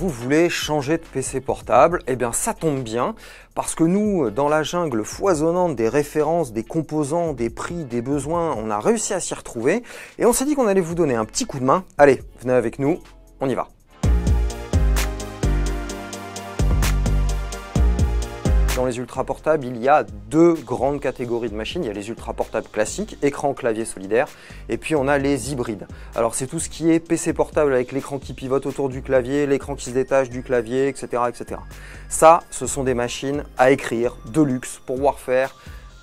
Vous voulez changer de PC portable? Eh bien ça tombe bien, parce que nous, dans la jungle foisonnante des références, des composants, des prix, des besoins, on a réussi à s'y retrouver, et on s'est dit qu'on allait vous donner un petit coup de main. Allez, venez avec nous, on y va. Dans les ultra portables, il y a deux grandes catégories de machines. Il y a les ultra portables classiques, écran, clavier solidaire, et puis on a les hybrides. Alors c'est tout ce qui est PC portable avec l'écran qui pivote autour du clavier, l'écran qui se détache du clavier, etc., etc. Ça, ce sont des machines à écrire, de luxe, pour pouvoir faire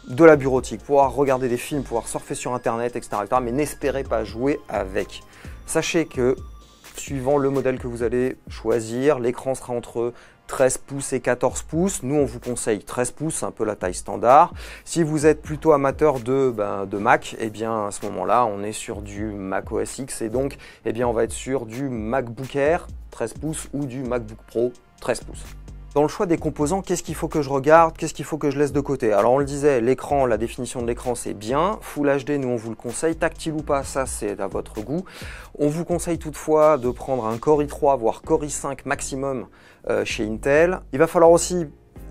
de la bureautique, pouvoir regarder des films, pouvoir surfer sur internet, etc., etc. Mais n'espérez pas jouer avec. Sachez que, suivant le modèle que vous allez choisir, l'écran sera entre 13 pouces et 14 pouces. Nous, on vous conseille 13 pouces, c'est un peu la taille standard. Si vous êtes plutôt amateur de Mac, eh bien, à ce moment-là, on est sur du Mac OS X et donc, eh bien, on va être sur du MacBook Air 13 pouces ou du MacBook Pro 13 pouces. Dans le choix des composants, qu'est-ce qu'il faut que je regarde, qu'est-ce qu'il faut que je laisse de côté? Alors on le disait, l'écran, la définition de l'écran c'est bien, Full HD nous on vous le conseille, tactile ou pas, ça c'est à votre goût. On vous conseille toutefois de prendre un Core i3 voire Core i5 maximum chez Intel. Il va falloir aussi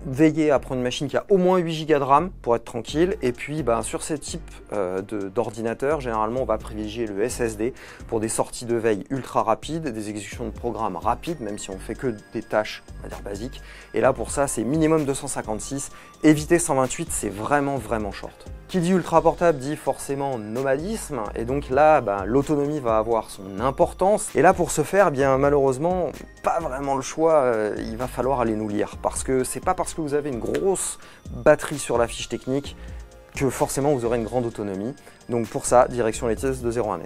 veiller à prendre une machine qui a au moins 8 Go de RAM pour être tranquille. Et puis sur ces types d'ordinateurs, généralement on va privilégier le SSD pour des sorties de veille ultra rapides, des exécutions de programmes rapides, même si on fait que des tâches, on va dire basiques. Et là pour ça c'est minimum 256, éviter 128 c'est vraiment short. Qui dit ultra portable dit forcément nomadisme, et donc là l'autonomie va avoir son importance. Et là pour ce faire, bien malheureusement, pas vraiment le choix, il va falloir aller nous lire, parce que c'est pas parce que vous avez une grosse batterie sur la fiche technique que forcément vous aurez une grande autonomie. Donc pour ça, direction les tests de 01net.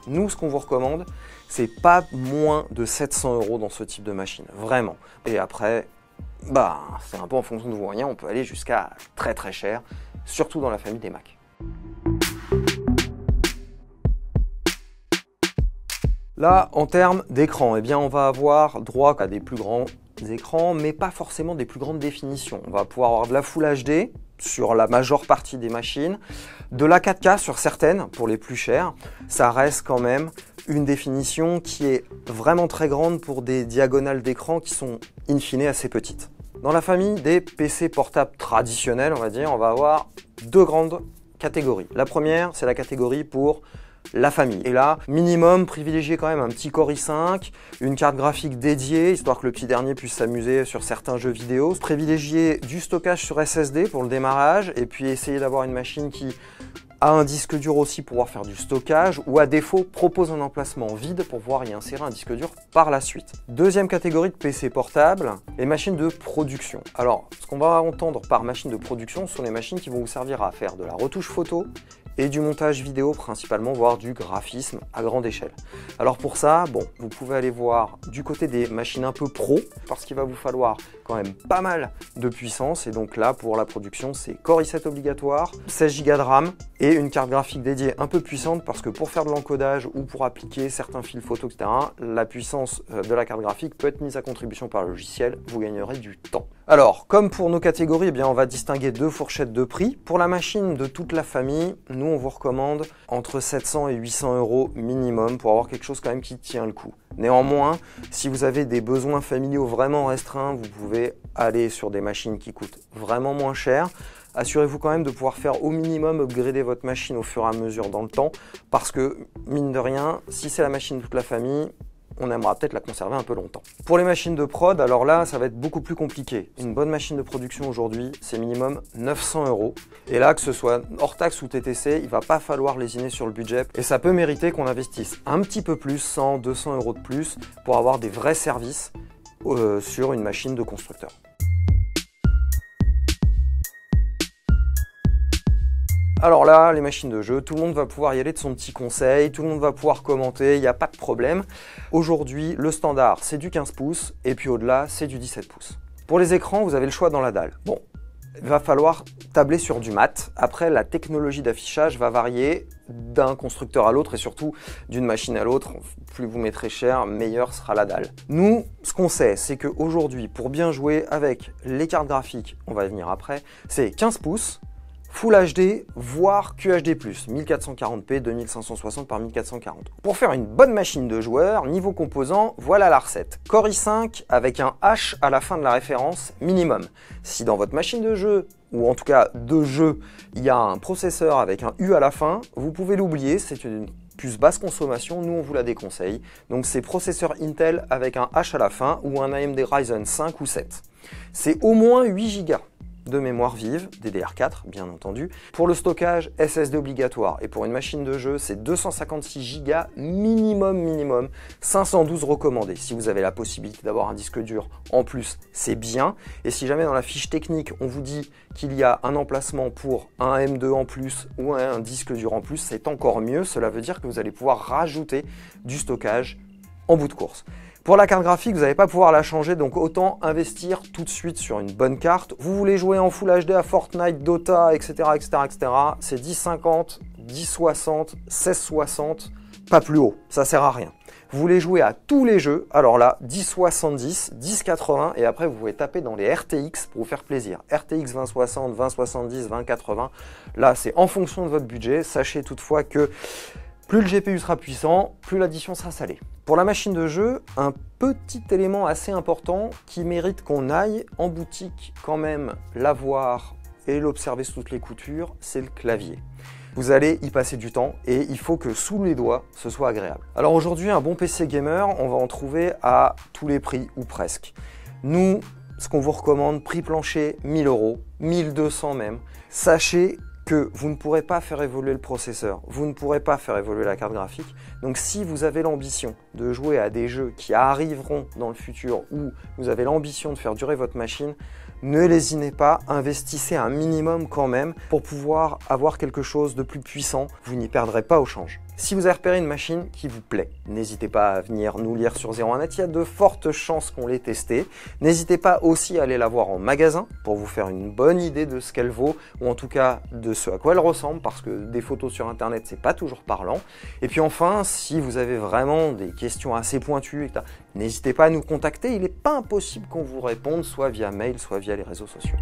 Nous, ce qu'on vous recommande, c'est pas moins de 700 € dans ce type de machine, vraiment. Et après, c'est un peu en fonction de vos moyens, on peut aller jusqu'à très cher, surtout dans la famille des Mac. Là, en termes d'écran, eh bien, on va avoir droit à des plus grands écrans, mais pas forcément des plus grandes définitions. On va pouvoir avoir de la Full HD sur la majeure partie des machines, de la 4K sur certaines, pour les plus chères. Ça reste quand même une définition qui est vraiment très grande pour des diagonales d'écran qui sont in fine assez petites. Dans la famille des PC portables traditionnels, on va dire, on va avoir deux grandes catégories. La première, c'est la catégorie pour la famille. Et là, minimum, privilégier quand même un petit Core i5, une carte graphique dédiée, histoire que le petit dernier puisse s'amuser sur certains jeux vidéo. Privilégier du stockage sur SSD pour le démarrage, et puis essayer d'avoir une machine qui a un disque dur aussi pour pouvoir faire du stockage, ou à défaut propose un emplacement vide pour pouvoir y insérer un disque dur par la suite. Deuxième catégorie de PC portable, les machines de production. Alors, ce qu'on va entendre par machine de production sont les machines qui vont vous servir à faire de la retouche photo et du montage vidéo principalement, voire du graphisme à grande échelle. Alors pour ça, vous pouvez aller voir du côté des machines un peu pro, parce qu'il va vous falloir quand même pas mal de puissance, et donc là pour la production c'est Core i7 obligatoire, 16 Go de RAM et une carte graphique dédiée un peu puissante, parce que pour faire de l'encodage ou pour appliquer certains fils photo, etc., la puissance de la carte graphique peut être mise à contribution par le logiciel, vous gagnerez du temps. Alors, comme pour nos catégories, on va distinguer deux fourchettes de prix. Pour la machine de toute la famille, nous on vous recommande entre 700 et 800 € minimum pour avoir quelque chose quand même qui tient le coup. Néanmoins, si vous avez des besoins familiaux vraiment restreints, vous pouvez aller sur des machines qui coûtent vraiment moins cher. Assurez-vous quand même de pouvoir faire au minimum upgrader votre machine au fur et à mesure dans le temps, parce que, mine de rien, si c'est la machine de toute la famille, on aimera peut-être la conserver un peu longtemps. Pour les machines de prod, alors là, ça va être beaucoup plus compliqué. Une bonne machine de production aujourd'hui, c'est minimum 900 €. Et là, que ce soit hors taxe ou TTC, il va pas falloir lésiner sur le budget. Et ça peut mériter qu'on investisse un petit peu plus, 100, 200 € de plus, pour avoir des vrais services sur une machine de constructeur. Alors là, les machines de jeu, tout le monde va pouvoir y aller de son petit conseil, tout le monde va pouvoir commenter, il n'y a pas de problème. Aujourd'hui, le standard, c'est du 15 pouces, et puis au-delà, c'est du 17 pouces. Pour les écrans, vous avez le choix dans la dalle. Bon, il va falloir tabler sur du mat. Après, la technologie d'affichage va varier d'un constructeur à l'autre et surtout d'une machine à l'autre. Plus vous mettrez cher, meilleure sera la dalle. Nous, ce qu'on sait, c'est qu'aujourd'hui, pour bien jouer avec les cartes graphiques, on va y venir après, c'est 15 pouces, Full HD, voire QHD+, 1440p, 2560 par 1440. Pour faire une bonne machine de joueur, niveau composants, voilà la recette. Core i5 avec un H à la fin de la référence minimum. Si dans votre machine de jeu, ou en tout cas de jeu, il y a un processeur avec un U à la fin, vous pouvez l'oublier, c'est une puce basse consommation, nous on vous la déconseille. Donc c'est processeur Intel avec un H à la fin ou un AMD Ryzen 5 ou 7. C'est au moins 8 Go de mémoire vive, DDR4 bien entendu. Pour le stockage, SSD obligatoire. Et pour une machine de jeu, c'est 256 Go minimum, 512 recommandé. Si vous avez la possibilité d'avoir un disque dur en plus, c'est bien. Et si jamais dans la fiche technique, on vous dit qu'il y a un emplacement pour un M2 en plus ou un disque dur en plus, c'est encore mieux. Cela veut dire que vous allez pouvoir rajouter du stockage en bout de course. Pour la carte graphique, vous n'allez pas pouvoir la changer, donc autant investir tout de suite sur une bonne carte. Vous voulez jouer en Full HD à Fortnite, Dota, etc. C'est 1050, 1060, 1660, pas plus haut, ça sert à rien. Vous voulez jouer à tous les jeux, alors là, 1070, 1080, et après vous pouvez taper dans les RTX pour vous faire plaisir. RTX 2060, 2070, 2080, là c'est en fonction de votre budget. Sachez toutefois que plus le GPU sera puissant, plus l'addition sera salée. Pour la machine de jeu, un petit élément assez important qui mérite qu'on aille en boutique quand même la voir et l'observer sous toutes les coutures, c'est le clavier. Vous allez y passer du temps et il faut que sous les doigts, ce soit agréable. Alors aujourd'hui, un bon PC gamer, on va en trouver à tous les prix ou presque. Nous, ce qu'on vous recommande, prix plancher 1000 €, 1200 même. Sachez que vous ne pourrez pas faire évoluer le processeur, vous ne pourrez pas faire évoluer la carte graphique. Donc si vous avez l'ambition de jouer à des jeux qui arriveront dans le futur ou vous avez l'ambition de faire durer votre machine, ne lésinez pas, investissez un minimum quand même pour pouvoir avoir quelque chose de plus puissant. Vous n'y perdrez pas au change. Si vous avez repéré une machine qui vous plaît, n'hésitez pas à venir nous lire sur 01net, il y a de fortes chances qu'on l'ait testée. N'hésitez pas aussi à aller la voir en magasin pour vous faire une bonne idée de ce qu'elle vaut, ou en tout cas de ce à quoi elle ressemble, parce que des photos sur internet, c'est pas toujours parlant. Et puis enfin, si vous avez vraiment des questions assez pointues, n'hésitez pas à nous contacter, il n'est pas impossible qu'on vous réponde, soit via mail, soit via les réseaux sociaux.